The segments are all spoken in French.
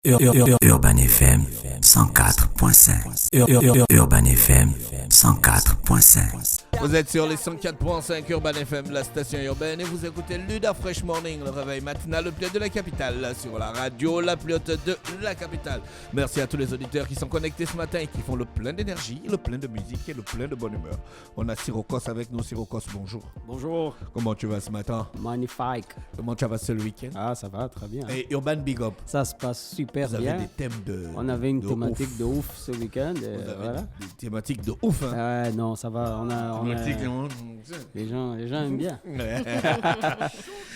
Urban FM 104.5. Urban FM 104.5. Vous êtes sur les 104.5 Urban FM, la station urbaine, et vous écoutez Luda Fresh Morning, le réveil matinal le plus haut de la capitale, sur la radio la plus haute de la capitale. Merci à tous les auditeurs qui sont connectés ce matin et qui font le plein d'énergie, le plein de musique et le plein de bonne humeur. On a Sirocos avec nous. Sirocos, bonjour. Bonjour. Comment tu vas ce matin? Magnifique. Comment tu vas ce week-end? Ah, ça va, très bien. Et Urban Big Up. Ça se passe super Vous bien. avez des thèmes de On avait une de thématique ouf. de ouf ce week-end. Vous avez Voilà. des thématiques de ouf, hein. Ouais, non, ça va. Les gens aiment bien.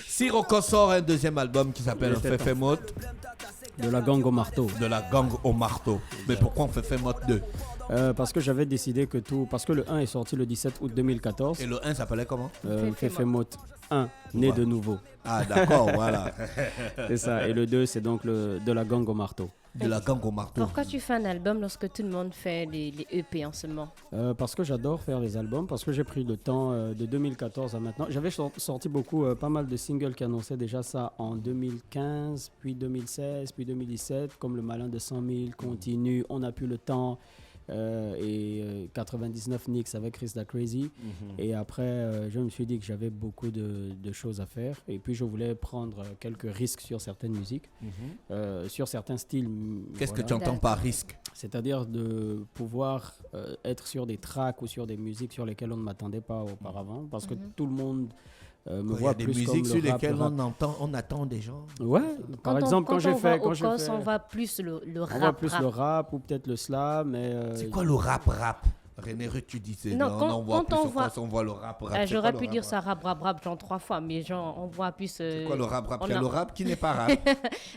Sirocco sort un deuxième album qui s'appelle Le Tête en Fefemot, De la gang au marteau. de la gang au marteau. Mais pourquoi on Fefemot 2? Parce que j'avais décidé que tout. Parce que le 1 est sorti le 17 août 2014. Et le 1 s'appelait comment? Fefemot 1, né Ouais. de nouveau. Ah d'accord, voilà. C'est ça. Et le 2, c'est donc de la gang au marteau. De la gang au marteau. Pourquoi tu fais un album lorsque tout le monde fait les EP en ce moment? Parce que j'adore faire les albums, parce que j'ai pris le temps de 2014 à maintenant. J'avais sorti pas mal de singles qui annonçaient déjà ça en 2015, puis 2016, puis 2017, comme Le Malin de 100 000, Continue, On n'a plus le temps, et 99 Nix avec Chris Da Crazy. Et après, je me suis dit que j'avais beaucoup de choses à faire, et puis je voulais prendre quelques risques sur certaines musiques, sur certains styles. Qu'est-ce que voilà. tu entends par risque? C'est-à-dire de pouvoir être sur des tracks ou sur des musiques sur lesquelles on ne m'attendait pas auparavant, parce que tout le monde me Il y a voit des plus comme musiques sur le rap. lesquelles on attend des gens. Ouais, par exemple, quand j'ai fait... Quand on voit plus le on rap. voit plus le rap ou peut-être le slam, mais... C'est quoi le rap? René Ruth, tu dis c'est Non, on voit quand plus on voit- on voit le rap. J'aurais pu dire ça rap genre 3 fois, mais genre on voit plus. C'est quoi le rap? on Il y a a- le rap qui n'est pas rap.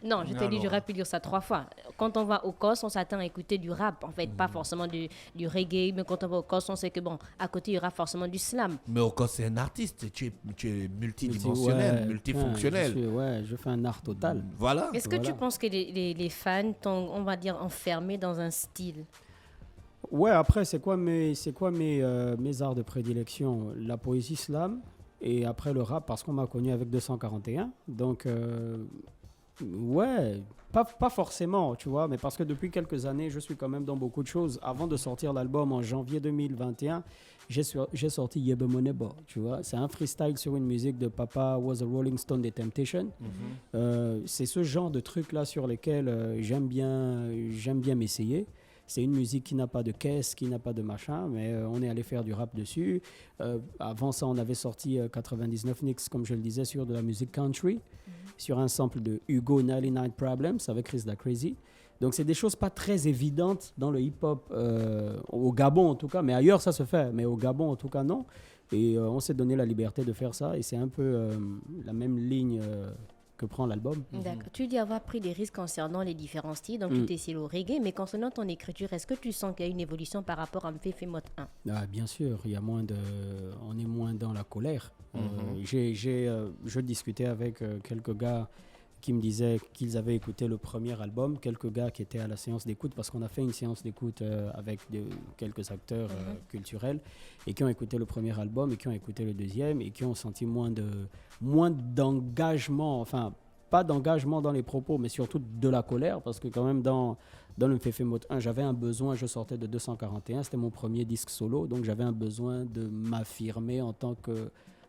Non, je t'ai dit Alors. j'aurais pu dire ça 3 fois. Quand on va au COS, on s'attend à écouter du rap, en fait, pas forcément du reggae, mais quand on va au COS, on sait que bon, à côté il y aura forcément du slam. Mais au cas c'est un artiste, tu es multidimensionnel, Ouais, multifonctionnel. je fais un art total. Voilà. Est-ce que Voilà. tu penses que les fans t'ont, on va dire, enfermé dans un style? Ouais, après, c'est quoi mes arts de prédilection? La poésie slam et après le rap, parce qu'on m'a connu avec 241. Donc, ouais, pas forcément, tu vois, mais parce que depuis quelques années, je suis quand même dans beaucoup de choses. Avant de sortir l'album en janvier 2021, j'ai sorti Yebe Moneba, tu vois. C'est un freestyle sur une musique de Papa Was a Rolling Stone des Temptations. C'est ce genre de trucs-là sur lesquels j'aime bien m'essayer. C'est une musique qui n'a pas de caisse, qui n'a pas de machin, mais on est allé faire du rap dessus. Avant ça, on avait sorti 99 Nix, comme je le disais, sur de la musique country, sur un sample de Hugo 99 Problems avec Chris Da Crazy. Donc, c'est des choses pas très évidentes dans le hip-hop, au Gabon en tout cas, mais ailleurs ça se fait, mais au Gabon en tout cas non. Et on s'est donné la liberté de faire ça, et c'est un peu la même ligne que prend l'album. D'accord. Tu dis avoir pris des risques concernant les différents styles, donc tu t'es essayé au reggae, mais concernant ton écriture, est-ce que tu sens qu'il y a une évolution par rapport à Fefemot 1? Ah, bien sûr, on est moins dans la colère. Je discutais avec quelques gars qui me disaient qu'ils avaient écouté le premier album, quelques gars qui étaient à la séance d'écoute, parce qu'on a fait une séance d'écoute avec quelques acteurs culturels, et qui ont écouté le premier album, et qui ont écouté le deuxième, et qui ont senti moins d'engagement, enfin, pas d'engagement dans les propos, mais surtout de la colère, parce que quand même dans le Fefemot 1, j'avais un besoin, je sortais de 241, c'était mon premier disque solo, donc j'avais un besoin de m'affirmer en tant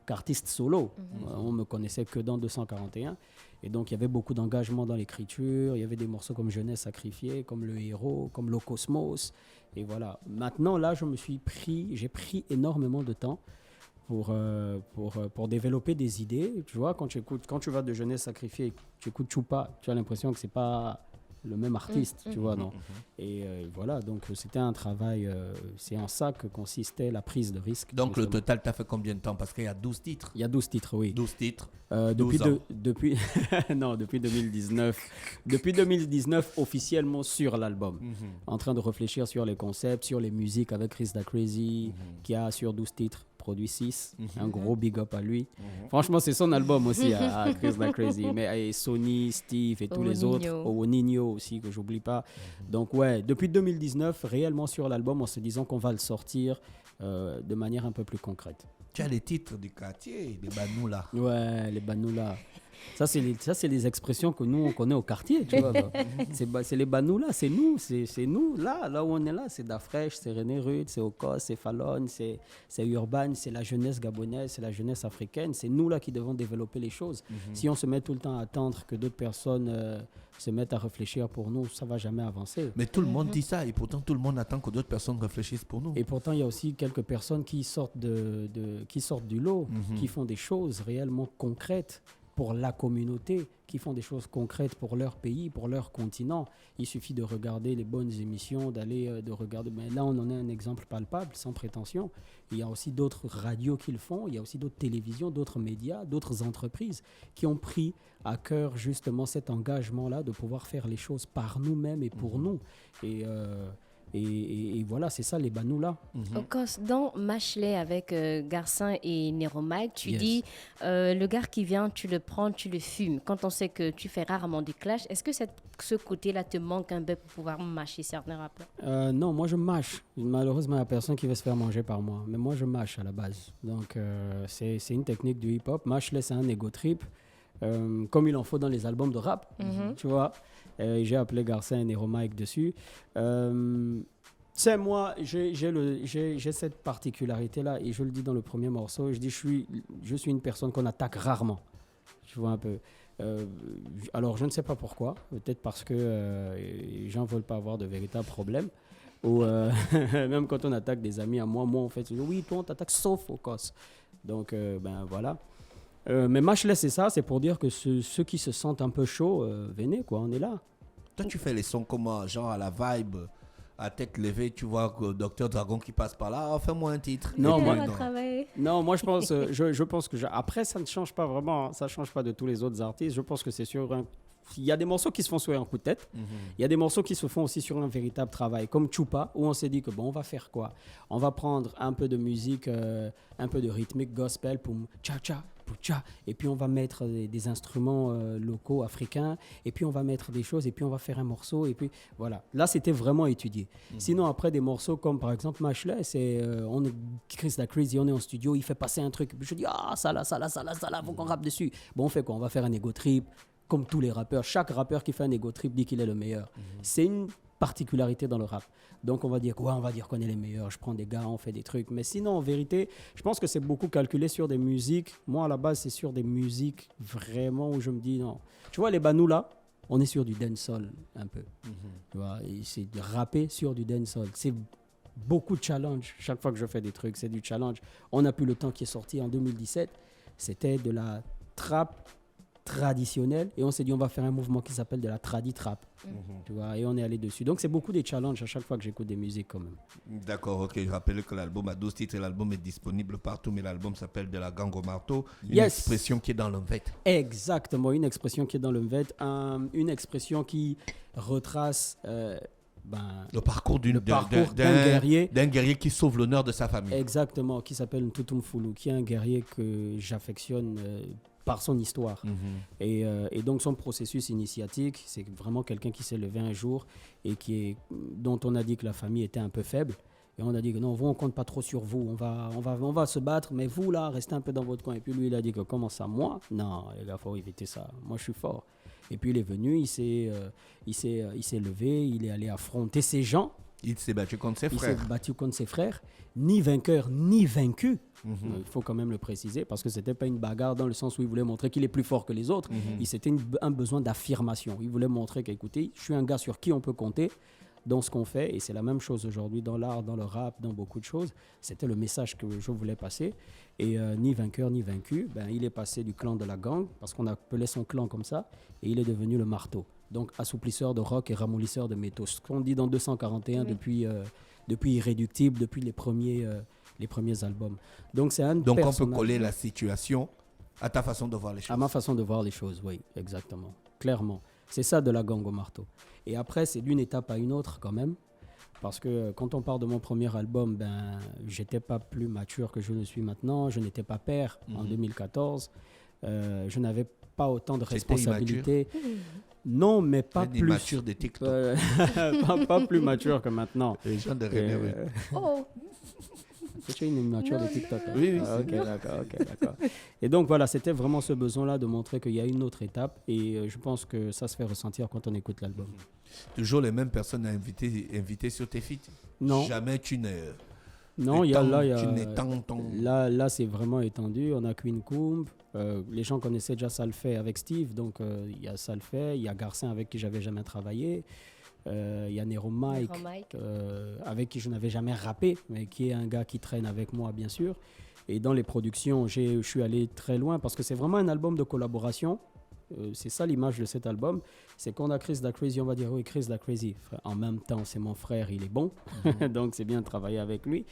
qu'artiste solo. On me connaissait que dans 241, et donc il y avait beaucoup d'engagement dans l'écriture, il y avait des morceaux comme Jeunesse sacrifiée, comme Le Héros, comme Le Cosmos, et voilà. Maintenant là, j'ai pris énormément de temps pour développer des idées. Tu vois, quand tu vas de Jeunesse sacrifiée, tu écoutes Choupa, tu as l'impression que c'est pas le même artiste, tu vois, non? Et voilà, donc c'était un travail, c'est en ça que consistait la prise de risque. Donc le justement. total, t'as fait combien de temps? Parce qu'il y a 12 titres. Il y a 12 titres, oui. 12 titres. Depuis 12 ans. depuis 2019. Depuis 2019, officiellement sur l'album. En train de réfléchir sur les concepts, sur les musiques avec Chris Da Crazy, qui a sur 12 titres produit 6. Un gros big up à lui. Franchement, c'est son album aussi à Chris Da Crazy. Mais et Sony, Steve et tous les autres. Au Nino aussi, que j'oublie pas. Donc ouais, depuis 2019, réellement sur l'album, en se disant qu'on va le sortir de manière un peu plus concrète. Tu as les titres du quartier, des Banous là. Ouais, les Banous là. Ça, c'est les expressions que nous, on connaît au quartier, tu vois. C'est les Banous là, c'est nous, là où on est là. C'est Dafresh, c'est René Rude, c'est Okos, c'est Fallon, c'est Urban, c'est la jeunesse gabonaise, c'est la jeunesse africaine. C'est nous là qui devons développer les choses. Si on se met tout le temps à attendre que d'autres personnes se mettent à réfléchir pour nous, ça ne va jamais avancer. Mais tout le monde dit ça et pourtant tout le monde attend que d'autres personnes réfléchissent pour nous. Et pourtant, il y a aussi quelques personnes qui sortent du lot, qui font des choses réellement concrètes pour la communauté, qui font des choses concrètes pour leur pays, pour leur continent. Il suffit de regarder les bonnes émissions, de regarder. Mais là, on en a un exemple palpable, sans prétention. Il y a aussi d'autres radios qui le font, il y a aussi d'autres télévisions, d'autres médias, d'autres entreprises qui ont pris à cœur justement cet engagement-là de pouvoir faire les choses par nous-mêmes et pour nous. Et voilà, c'est ça les Banous là. Okos, dans Mashley avec Garcin et Nero Mike, tu Yes. dis le gars qui vient, tu le prends, tu le fumes. Quand on sait que tu fais rarement du clash, est-ce que ce côté-là te manque un peu pour pouvoir mâcher certains rappeurs? Non, moi je mâche. Malheureusement, il n'y a personne qui veut se faire manger par moi. Mais moi je mâche à la base. Donc c'est une technique du hip-hop. Mashley, c'est un ego trip. Comme il en faut dans les albums de rap, tu vois. J'ai appelé Garcin et Nero Mike dessus. C'est moi, j'ai cette particularité-là, et je le dis dans le premier morceau, je dis je suis une personne qu'on attaque rarement, tu vois un peu. Alors je ne sais pas pourquoi, peut-être parce que les gens ne veulent pas avoir de véritables problèmes, ou même quand on attaque des amis à moi on fait, oui, toi on t'attaque sauf Okos. Donc ben voilà. Mais Mashley, c'est ça, c'est pour dire que ceux qui se sentent un peu chauds, venez quoi, on est là. Toi, tu fais les sons comment, genre à la vibe, à tête levée, tu vois que Dr Dragon qui passe par là, fais-moi un titre. Non, moi, moi je pense que après ça ne change pas vraiment, hein, ça change pas de tous les autres artistes. Je pense que c'est sur il y a des morceaux qui se font sur un coup de tête. Il y a des morceaux qui se font aussi sur un véritable travail, comme Chupa, où on s'est dit que bon, on va faire quoi? On va prendre un peu de musique, un peu de rythmique gospel, poum, cha-cha, poucha, et puis on va mettre des instruments locaux africains, et puis on va mettre des choses, et puis on va faire un morceau, et puis voilà. Là, c'était vraiment étudié. Sinon, après, des morceaux comme par exemple Mashley, c'est on est Chris Da Crazy, on est en studio, il fait passer un truc, puis je dis ça là, faut qu'on rappe dessus. Bon, on fait quoi? On va faire un ego trip. Comme tous les rappeurs, chaque rappeur qui fait un ego trip dit qu'il est le meilleur. C'est une particularité dans le rap. Donc on va dire quoi? On va dire qu'on est les meilleurs. Je prends des gars, on fait des trucs. Mais sinon, en vérité, je pense que c'est beaucoup calculé sur des musiques. Moi, à la base, c'est sur des musiques vraiment où je me dis non. Tu vois, les Banous là, on est sur du dancehall un peu. Tu vois, et c'est de rapper sur du dancehall. C'est beaucoup de challenge. Chaque fois que je fais des trucs, c'est du challenge. On n'a plus le temps qui est sorti en 2017. C'était de la trap traditionnel, et on s'est dit on va faire un mouvement qui s'appelle de la tradi trap, tu vois, et on est allé dessus. Donc c'est beaucoup des challenges à chaque fois que j'écoute des musiques quand même. D'accord, ok, je rappelle que l'album a 12 titres et l'album est disponible partout, mais l'album s'appelle De la Gang au marteau, une expression qui est dans le Mvet. Exactement, une expression qui est dans le Mvet, une expression qui retrace le parcours d'un guerrier qui sauve l'honneur de sa famille. Exactement, qui s'appelle Ntutum Fulu, qui est un guerrier que j'affectionne par son histoire. Et donc son processus initiatique, c'est vraiment quelqu'un qui s'est levé un jour et dont on a dit que la famille était un peu faible. Et on a dit que non, vous, on compte pas trop sur vous, on va se battre, mais vous là, restez un peu dans votre coin. Et puis lui, il a dit que comment ça, moi? Non, les gars, faut éviter ça. Moi, je suis fort. Et puis il est venu, il s'est levé, il est allé affronter ces gens. Il s'est battu contre ses frères. Il s'est battu contre ses frères, ni vainqueur, ni vaincu. Il faut quand même le préciser, parce que c'était pas une bagarre dans le sens où il voulait montrer qu'il est plus fort que les autres. C'était un besoin d'affirmation. Il voulait montrer qu'écoutez, je suis un gars sur qui on peut compter dans ce qu'on fait, et c'est la même chose aujourd'hui dans l'art, dans le rap, dans beaucoup de choses. C'était le message que je voulais passer. Et ni vainqueur, ni vaincu, il est passé du clan de la gang, parce qu'on appelait son clan comme ça, et il est devenu le marteau. Donc assouplisseur de rock et ramollisseur de métaux. Ce qu'on dit dans 241 depuis Irréductible, depuis les premiers albums. Donc c'est on peut coller la situation à ta façon de voir les choses. À ma façon de voir les choses, oui, exactement. Clairement. C'est ça de la gang au marteau. Et après, c'est d'une étape à une autre quand même. Parce que quand on parle de mon premier album, j'étais pas plus mature que je le suis maintenant. Je n'étais pas père en 2014. Je n'avais pas autant de responsabilités. Non, mais pas plus. Mature des TikTok. Pas plus mature que maintenant. Les gens de René, C'est une miniature de TikTok. Hein. Oui, Ok, d'accord. Et donc voilà, c'était vraiment ce besoin-là de montrer qu'il y a une autre étape et je pense que ça se fait ressentir quand on écoute l'album. Toujours les mêmes personnes à inviter sur tes feats. Non. Jamais tu n'es. Non, là, c'est vraiment étendu. On a Queen Coombe. Les gens connaissaient déjà Salfait avec Steve. Donc, il y a Salfait, il y a Garcin avec qui j'avais jamais travaillé. Il y a Nero Mike, avec qui je n'avais jamais rappé, mais qui est un gars qui traîne avec moi, bien sûr. Et dans les productions, je suis allé très loin parce que c'est vraiment un album de collaboration. C'est ça l'image de cet album. C'est qu'on a Chris Da Crazy, on va dire oui, Chris Da Crazy. En même temps, c'est mon frère, il est bon. Donc, c'est bien de travailler avec lui.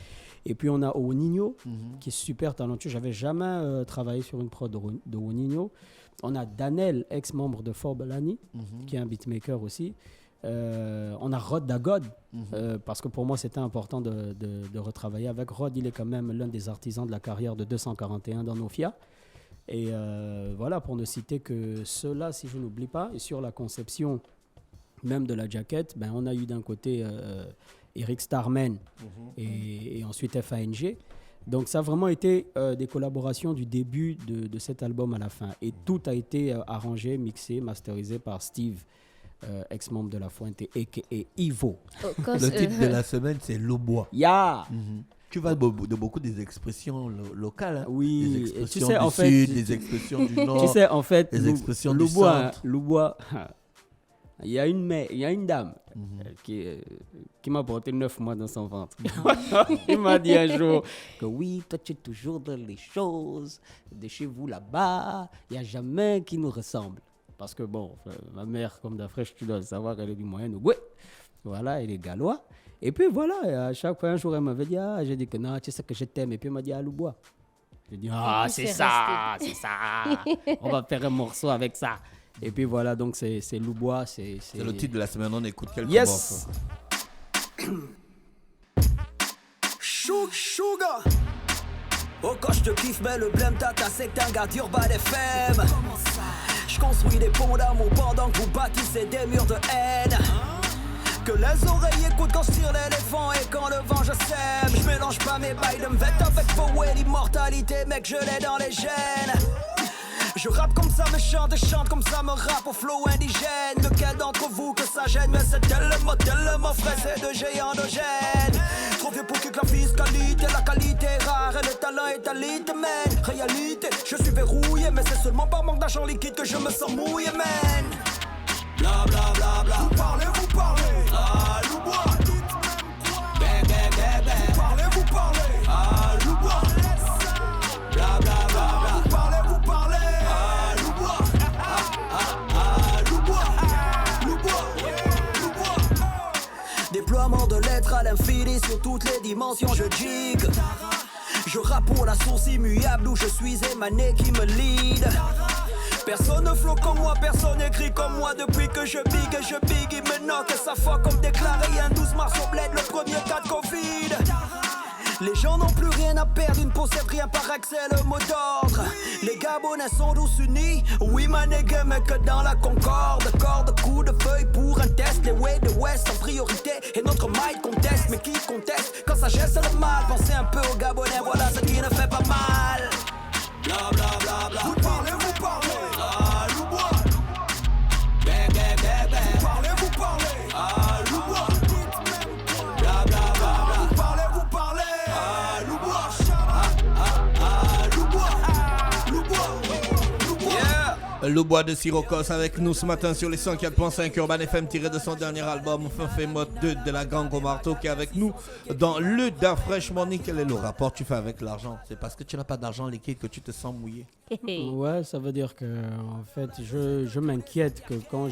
Et puis, on a Oninho, qui est super talentueux. J'avais jamais travaillé sur une prod de Oninho. On a Danel, ex-membre de Forbalani, qui est un beatmaker aussi. On a Rod Dagod, parce que pour moi, c'était important de retravailler avec Rod. Il est quand même l'un des artisans de la carrière de 241 dans Nofia. Et voilà, pour ne citer que ceux-là, si je n'oublie pas. Et sur la conception même de la jaquette, ben, on a eu d'un côté Eric Starman et ensuite FANG. Donc ça a vraiment été des collaborations du début de cet album à la fin. Et tout a été arrangé, mixé, masterisé par Steve, ex-membre de La Fuente, a.k.a. Ivo. Le titre de la semaine, c'est Lobois. Ya Tu vas de beaucoup des expressions locales. Hein. Oui, des expressions tu sais, du en fait, sud, des expressions du nord. Tu sais, en fait, des expressions du centre. Loubois, il y a une dame qui m'a porté 9 mois dans son ventre. Il m'a dit un jour que oui, toi tu es toujours dans les choses de chez vous là-bas, il n'y a jamais qui nous ressemble. Parce que bon, ma mère, comme d'Afrique, tu dois le savoir, elle est du Moyen-Ouest. Voilà, elle est gallois. Et puis voilà, à chaque fois, un jour, elle m'avait dit, j'ai dit que non, tu sais que je t'aime. Et puis elle m'a dit, Loubois. J'ai dit, c'est ça. On va faire un morceau avec ça. Et puis voilà, donc c'est Loubois. C'est le titre de la semaine, on écoute quelques morceaux. Sugar. Oh, quand je te kiffe, mais le blême tata, c'est que t'es un gars d'Urban FM. Je construis des ponts d'amour pendant que vous bâtissez des murs de haine. Que les oreilles écoutent quand je tire l'éléphant et quand le vent je sème. Je mélange pas mes bails de m'vête avec faux et l'immortalité, mec, je l'ai dans les gènes. Je rappe comme ça me chante et chante comme ça me rappe au flow indigène. Lequel d'entre vous que ça gêne? Mais c'est tellement frais, c'est de géants de gêne. Trop vieux pour que la fiscalité, la qualité est rare et le talent est à l'itemaine. Réalité, je suis verrouillé, mais c'est seulement par manque d'argent liquide que je me sens mouillé, man. Bla bla bla bla. Vous parlez. Ah, Loubois. Vous parlez. Ah, Loubois. Bla bla bla bla. Vous parlez. Ah, Loubois. Loubois. Déploiement de lettres à l'infini sur toutes les dimensions, je gigue. Je rappe pour la source immuable où je suis émané qui me lead. Personne ne flotte comme moi, personne écrit comme moi. Depuis que je big, il me knock et ça fuck comme déclaré un 12 mars au bled, le premier cas de Covid. Les gens n'ont plus rien à perdre, une possède rien paraît que c'est le mot d'ordre. Les Gabonais sont tous unis, oui ma nègre, mais que dans la concorde. Corde, coup de feuille pour un test, les way de West en priorité. Et notre mic conteste, mais qui conteste? Quand ça geste le mal, pensez un peu aux Gabonais, voilà ce qui ne fait pas mal. Bla bla bla bla. Vous parlez. Ah, Loubois. Vous parlez. Ah, Loubois. Bla bla bla bla. Vous parlez. Ah, Loubois. Loubois. Yeah. Loubois de Sirocos avec nous ce matin sur les 104.5 Urban FM, tiré de son dernier album Fait Mode 2 de la gang au marteau, qui est avec nous dans le Da Fresh Morning. Quel est le rapport que tu fais avec l'argent? C'est parce que tu n'as pas d'argent liquide que tu te sens mouillé? Ouais, ça veut dire que en fait, je m'inquiète que quand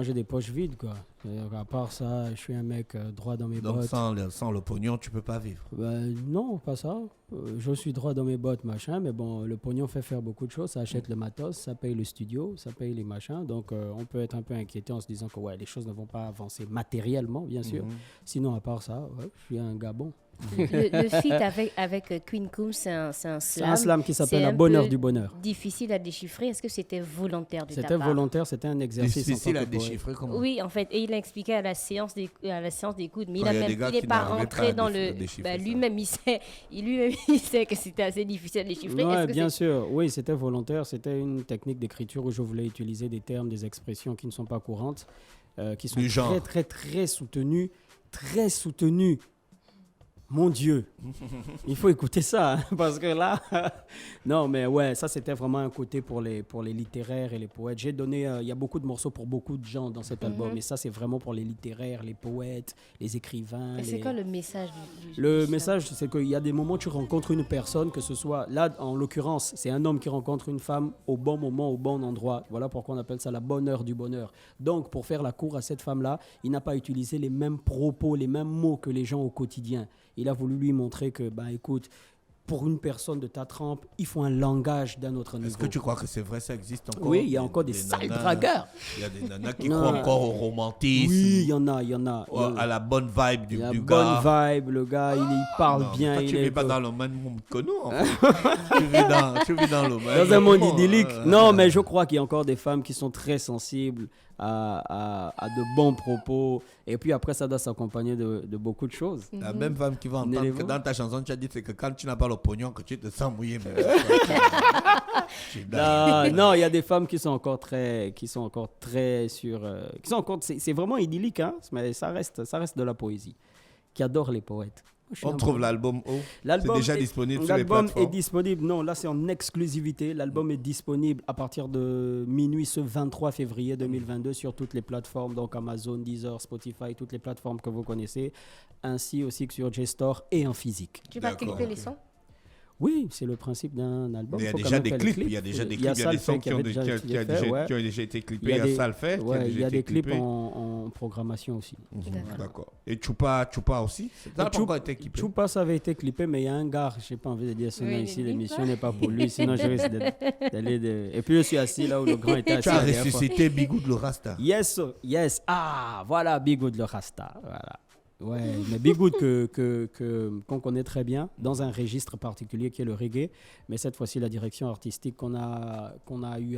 j'ai des poches vides, quoi. À part ça, je suis un mec droit dans mes bottes. Donc sans le pognon, tu peux pas vivre? Non, pas ça. Je suis droit dans mes bottes, machin, mais bon, le pognon fait faire beaucoup de choses. Ça achète le matos, ça paye le studio, ça paye les machins. Donc, on peut être un peu inquiété en se disant que ouais, les choses ne vont pas avancer matériellement, bien sûr. Sinon, à part ça, ouais, je suis un gars bon. Le feat avec Queen Combs, c'est un slam. C'est un slam qui s'appelle C'est La un bonne heure peu du bonheur. difficile à déchiffrer. Est-ce que c'était volontaire de ta C'était part? volontaire, c'était un exercice. Difficile en à tant que poète. déchiffrer comment? Oui, en fait, et il a expliqué à la séance d'écoute, mais Ouais, il y a des gars il n'est qui pas n'arrivaient rentré pas à dans le... déchiffrer ça. lui-même, il sait que c'était assez difficile à déchiffrer. Ouais, Est-ce que bien c'est- sûr. Oui, c'était volontaire. C'était une technique d'écriture où je voulais utiliser des termes, des expressions qui ne sont pas courantes, qui sont Du genre. très, très, très soutenues. Très soutenues. Mon Dieu, il faut écouter ça, hein, parce que là, non, mais ouais, ça c'était vraiment un côté pour les littéraires et les poètes. J'ai donné, il y a beaucoup de morceaux pour beaucoup de gens dans cet album, et ça c'est vraiment pour les littéraires, les poètes, les écrivains. Et c'est les- quoi le message du Le slam? message, c'est qu'il y a des moments où tu rencontres une personne, que ce soit, là, en l'occurrence, c'est un homme qui rencontre une femme au bon moment, au bon endroit. Voilà pourquoi on appelle ça la bonne heure du bonheur. Donc, pour faire la cour à cette femme-là, il n'a pas utilisé les mêmes propos, les mêmes mots que les gens au quotidien. Il a voulu lui montrer que, bah, écoute, pour une personne de ta trempe, il faut un langage d'un autre niveau. Est-ce que tu crois que c'est vrai, ça existe encore? Oui, il y a encore des sales nanas- dragueurs. Il y a des nanas qui Non. croient encore au romantisme. Oui, il y en a. À la bonne vibe Il y a du bonne gars. vibe, le gars, il parle Non, bien. toi, il tu est vis pas peu- dans le même monde que nous. En fait. tu vis dans le même Dans un monde monde, idyllique. hein. Non, mais je crois qu'il y a encore des femmes qui sont très sensibles à de bons propos. Et puis après, ça doit s'accompagner de beaucoup de choses. La même femme qui va entendre que dans ta chanson, tu as dit c'est que quand tu n'as pas le pognon, que tu te sens mouillé. Mais... Non, il y a des femmes qui sont encore très sur... qui sont encore, c'est vraiment idyllique, hein, mais ça reste de la poésie. Qui adore les poètes. On trouve l'album où? L'album C'est déjà est- disponible sur les L'album plateformes. est disponible, non, là c'est en exclusivité. L'album est disponible à partir de minuit ce 23 février 2022 sur toutes les plateformes, donc Amazon, Deezer, Spotify, toutes les plateformes que vous connaissez, ainsi aussi que sur J-Store et en physique. Tu vas D'accord, clipper ok. les sons? Oui, c'est le principe d'un album. Mais il y a Faut quand déjà même des faire les clips, il y a déjà des Il y a clips, il y a des Salfait sons qui ont avait déjà été fait, ouais. déjà été clippés. Il y a Il y a des- Salfait qui a Ouais, il déjà y a été des clips clippé. en programmation aussi. D'accord. Et Chupa aussi? Ça n'a pas encore été clippé. Choupa, ça avait été clippé, mais il y a un gars, je n'ai pas envie de dire son Oui, nom ne ici, dis l'émission pas. n'est pas pour lui, sinon je risque d'aller de... Et puis je suis assis là où le grand était assis. Tu as la dernière fois. ressuscité Bigou de le Rasta. Yes, yes. Ah, voilà, Bigoud le Rasta. Voilà. Ouais, mais Bigoud qu'on connaît très bien dans un registre particulier qui est le reggae. Mais cette fois-ci, la direction artistique qu'on a eu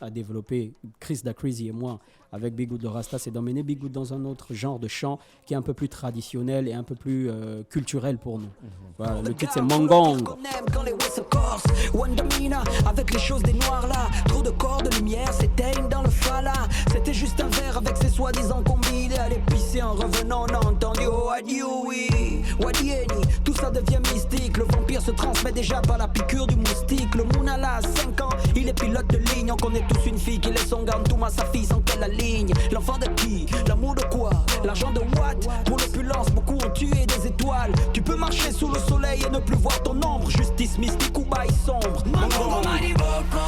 à développer, Chris Da Crazy et moi, avec Bigoud le Rasta, c'est d'emmener Bigoud dans un autre genre de chant qui est un peu plus traditionnel et un peu plus culturel pour nous. Voilà, le titre c'est Mongong. Qu'on aime quand les West Corse, Wandamina, avec les choses des noirs là. Trop de corps, de lumière s'éteignent dans le fala. C'était juste un verre avec ses soi-disant combines. Aller pisser en revenant, on a entendu oh adieu, oui, Wadieni. Tout ça devient mystique. Le vampire se transmet déjà par la piqûre du moustique. Le Mounala, 5 ans, il est pilote de ligne. On connaît tous une fille qui laisse son gant, tout sa fille sans qu'elle la ligne. L'enfant de qui? L'amour de quoi? L'argent de what? Pour l'opulence, beaucoup ont tué des étoiles. Tu peux marcher sous le soleil et ne plus voir ton ombre. Justice mystique ou bail sombre. Mangongo Mariboko,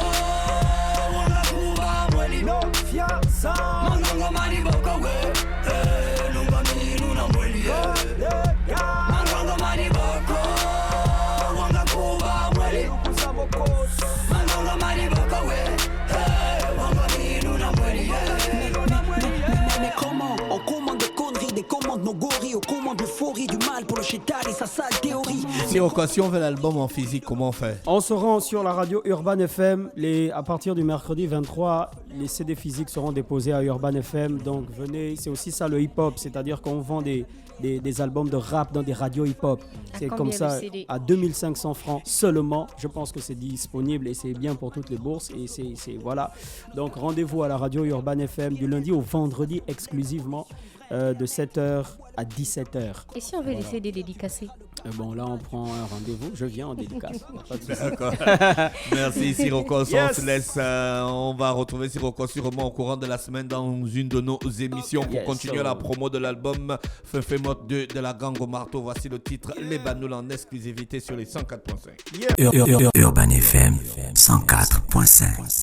Wanakuba Mwelino Fiasa. Mangongo Mariboko, we Lungami Luna Mweli. Mangongo Mariboko, Wanakuba Mweli. Mangongo Mariboko, we Lungami Luna Mweli. Mais comment? On commande des conneries, des commandes nos gorilles. On commande l'euphorie du mal pour le chétal et sa sale théorie. Si on veut l'album en physique, comment on fait? On se rend sur la radio Urban FM. À partir du mercredi 23, les CD physiques seront déposés à Urban FM. Donc venez, c'est aussi ça le hip-hop, c'est-à-dire qu'on vend des albums de rap dans des radios hip-hop. C'est combien comme le ça, CD? à 2500 francs seulement. Je pense que c'est disponible et c'est bien pour toutes les bourses. Et c'est voilà. Donc rendez-vous à la radio Urban FM du lundi au vendredi exclusivement de 7h à 17h. Et si on veut les CD dédicacés? Bon, là, on prend un rendez-vous. Je viens en dédicace. Pas de souci. D'accord. Merci Sirocos. Yes. On se laisse. On va retrouver Sirocos sûrement au courant de la semaine dans une de nos émissions pour Yes, continuer la promo de l'album Feufé Mode 2 de la gang au marteau. Voici le titre Les Banouls en exclusivité sur les 104.5. Urban FM 104.5.